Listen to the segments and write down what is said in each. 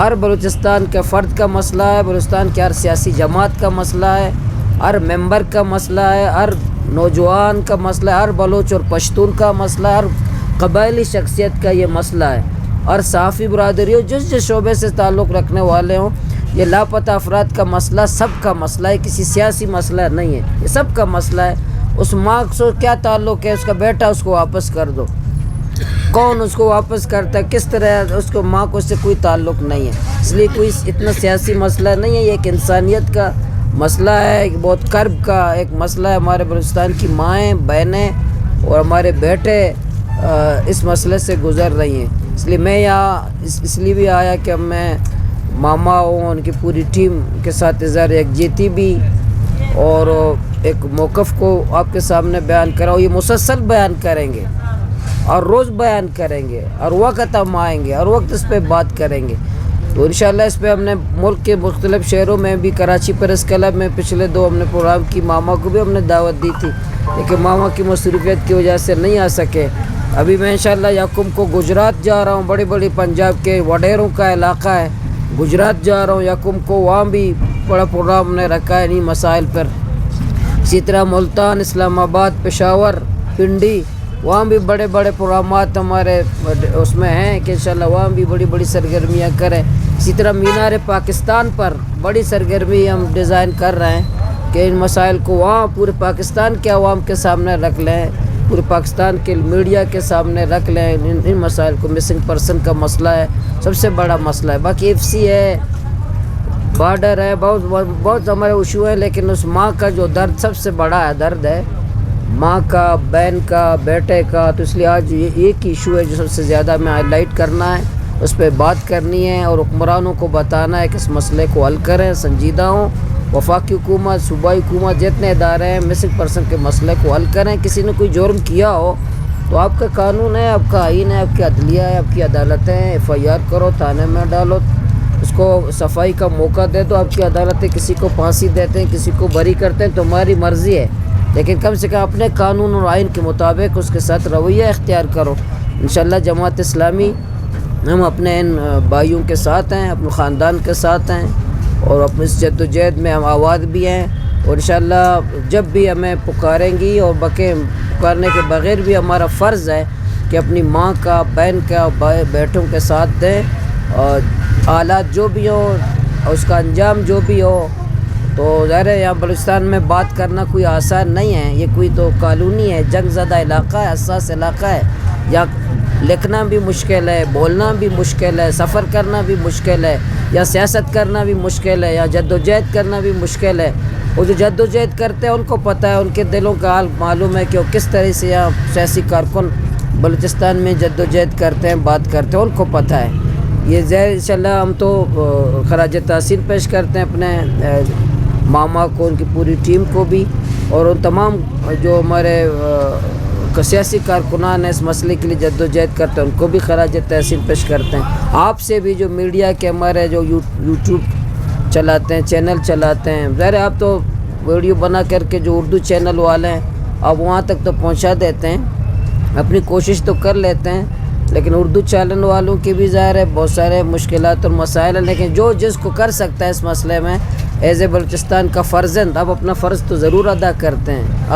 ہر بلوچستان کے فرد کا مسئلہ ہے، بلوچستان کے ہر سیاسی جماعت کا مسئلہ ہے، ہر ممبر کا مسئلہ ہے، ہر نوجوان کا مسئلہ ہے، ہر بلوچ اور پشتون کا مسئلہ ہے، ہر قبائلی شخصیت کا یہ مسئلہ ہے، اور صحافی برادریوں جس شعبے سے تعلق رکھنے والے ہوں، یہ لاپتہ افراد کا مسئلہ سب کا مسئلہ ہے، کسی سیاسی مسئلہ نہیں ہے، یہ سب کا مسئلہ ہے۔ اس ماں سے کیا تعلق ہے؟ اس کا بیٹا اس کو واپس کر دو، کون اس کو واپس کرتا ہے، کس طرح اس کو ماں کو اس سے کوئی تعلق نہیں ہے، اس لیے کوئی اتنا سیاسی مسئلہ نہیں ہے، یہ ایک انسانیت کا مسئلہ ہے، ایک بہت کرب کا ایک مسئلہ ہے۔ ہمارے بلوچستان کی مائیں بہنیں اور ہمارے بیٹے اس مسئلے سے گزر رہی ہیں، اس لیے میں یہاں اس لیے بھی آیا کہ میں ماما ہوں، ان کی پوری ٹیم کے ساتھ اظہار یکجہتی بھی اور ایک موقف کو آپ کے سامنے بیان کراؤ۔ یہ مسلسل بیان کریں گے اور روز بیان کریں گے، اور وقت ہم آئیں گے اور وقت اس پہ بات کریں گے، تو انشاءاللہ اس پہ ہم نے ملک کے مختلف شہروں میں بھی، کراچی پریس کلب میں پچھلے 2 ہم نے پروگرام کی، ماما کو بھی ہم نے دعوت دی تھی، لیکن ماما کی مصروفیت کی وجہ سے نہیں آ سکے۔ ابھی میں انشاءاللہ یکم کو گجرات جا رہا ہوں، بڑی بڑی پنجاب کے وڈیروں کا علاقہ ہے، گجرات جا رہا ہوں یکم کو، وہاں بھی بڑا پروگرام نے رکھا ہے انہی مسائل پر۔ اسی طرح ملتان، اسلام آباد، پشاور، پنڈی، وہاں بھی بڑے بڑے پروگرامات ہمارے اس میں ہیں کہ انشاءاللہ وہاں بھی بڑی بڑی سرگرمیاں کریں۔ اسی طرح مینار پاکستان پر بڑی سرگرمی ہم ڈیزائن کر رہے ہیں کہ ان مسائل کو وہاں پورے پاکستان کے عوام کے سامنے رکھ لیں، پورے پاکستان کے میڈیا کے سامنے رکھ لیں ان مسائل کو۔ مسنگ پرسن کا مسئلہ ہے، سب سے بڑا مسئلہ ہے، باقی ایف سی ہے، بارڈر ہے، بہت ہمارے ایشو ہیں، لیکن اس ماں کا جو درد سب سے بڑا ہے، درد ہے ماں کا، بہن کا، بیٹے کا، تو اس لیے آج یہ ایک ایشو ہے جو سب سے زیادہ ہمیں ہائی لائٹ کرنا ہے، اس پہ بات کرنی ہے اور حکمرانوں کو بتانا ہے کہ اس مسئلے کو حل کریں، سنجیدہ ہوں، وفاقی حکومت، صوبائی حکومت، جتنے ادارے ہیں مسنگ پرسن کے مسئلے کو حل کریں۔ کسی نے کوئی جرم کیا ہو تو آپ کا قانون ہے، آپ کا آئین ہے، آپ کی عدلیہ ہے، آپ کی عدالتیں ہیں، ایف آئی آر کرو، تھانے میں ڈالو، اس کو صفائی کا موقع دے دو، آپ کی عدالتیں کسی کو پھانسی دیتے ہیں، کسی کو بری کرتے ہیں، تمہاری مرضی ہے، لیکن کم سے کم اپنے قانون اور آئین کے مطابق اس کے ساتھ رویہ اختیار کرو۔ انشاءاللہ جماعت اسلامی ہم اپنے ان بھائیوں کے ساتھ ہیں، اپنے خاندان کے ساتھ ہیں، اور اپنے اس جد و جہد میں ہم آباد بھی ہیں، اور انشاءاللہ جب بھی ہمیں پکاریں گی اور پکارنے کے بغیر بھی ہمارا فرض ہے کہ اپنی ماں کا، بہن کا، بیٹوں کے ساتھ دیں، اور حالات جو بھی ہوں اس کا انجام جو بھی ہو، تو ظاہر ہے یہاں بلوچستان میں بات کرنا کوئی آسان نہیں ہے، یہ کوئی تو کالونی ہے، جنگ زدہ علاقہ ہے، حساس علاقہ ہے، یا لکھنا بھی مشکل ہے، بولنا بھی مشکل ہے، سفر کرنا بھی مشکل ہے، یا سیاست کرنا بھی مشکل ہے، یا جد و جہد کرنا بھی مشکل ہے۔ وہ جو جد و جہد کرتے ہیں ان کو پتہ ہے، ان کے دلوں کا حال معلوم ہے کہ وہ کس طرح سے یہاں سیاسی کارکن بلوچستان میں جد و جہد کرتے ہیں، بات کرتے ہیں، ان کو پتہ ہے۔ یہ ظاہر انشاءاللہ ہم تو خراج تحسین پیش کرتے ہیں اپنے ماما کو، ان کی پوری ٹیم کو بھی، اور ان تمام جو ہمارے سیاسی کارکنان ہیں اس مسئلے کے لیے جد و جہد کرتے ہیں، ان کو بھی خراج تحسین پیش کرتے ہیں۔ آپ سے بھی جو میڈیا کے ہمارے جو یوٹیوب چلاتے ہیں، چینل چلاتے ہیں، ظاہر آپ تو ویڈیو بنا کر کے جو اردو چینل والے ہیں آپ وہاں تک تو پہنچا دیتے ہیں، اپنی کوشش تو کر لیتے ہیں، لیکن اردو چینل والوں کی بھی ظاہر ہے بہت سارے مشکلات اور مسائل ہیں، لیکن جو جس کو کر سکتا ہے اس مسئلے میں ایز اے بلوچستان کا فرزند، آپ اپنا فرض تو ضرور ادا کرتے ہیں،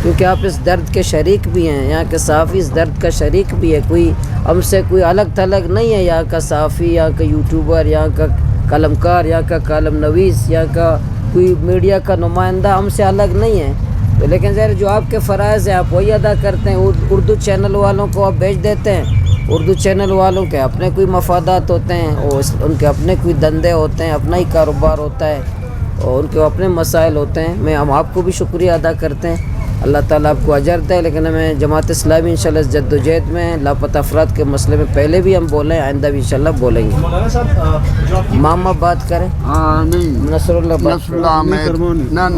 کیونکہ آپ اس درد کے شریک بھی ہیں، یہاں کے صحافی اس درد کا شریک بھی ہے، کوئی ہم سے کوئی الگ تھلگ نہیں ہے، یہاں کا صحافی، یہاں کا یوٹیوبر، یہاں کا قلمکار، یہاں کا کالم نویس، یہاں کا کوئی میڈیا کا نمائندہ ہم سے الگ نہیں ہے، تو لیکن ظاہر جو آپ کے فرائض ہیں آپ وہی ادا کرتے ہیں۔ اردو چینل والوں کو آپ بھیج دیتے ہیں، اردو چینل والوں کے اپنے کوئی مفادات ہوتے ہیں، ان کے اپنے کوئی دندے ہوتے ہیں، اپنا ہی کاروبار ہوتا ہے، اور ان کے اپنے مسائل ہوتے ہیں۔ ہم آپ کو بھی شکریہ ادا کرتے ہیں، اللہ تعالیٰ آپ کو اجر دے، لیکن ہمیں جماعت اسلامی انشاءاللہ اس جد و جہد میں لاپتہ افراد کے مسئلے میں پہلے بھی ہم بولیں، آئندہ بھی انشاءاللہ بولیں گے۔ ماما بات کریں، نہیں نصر اللہ بات کریں۔ نہ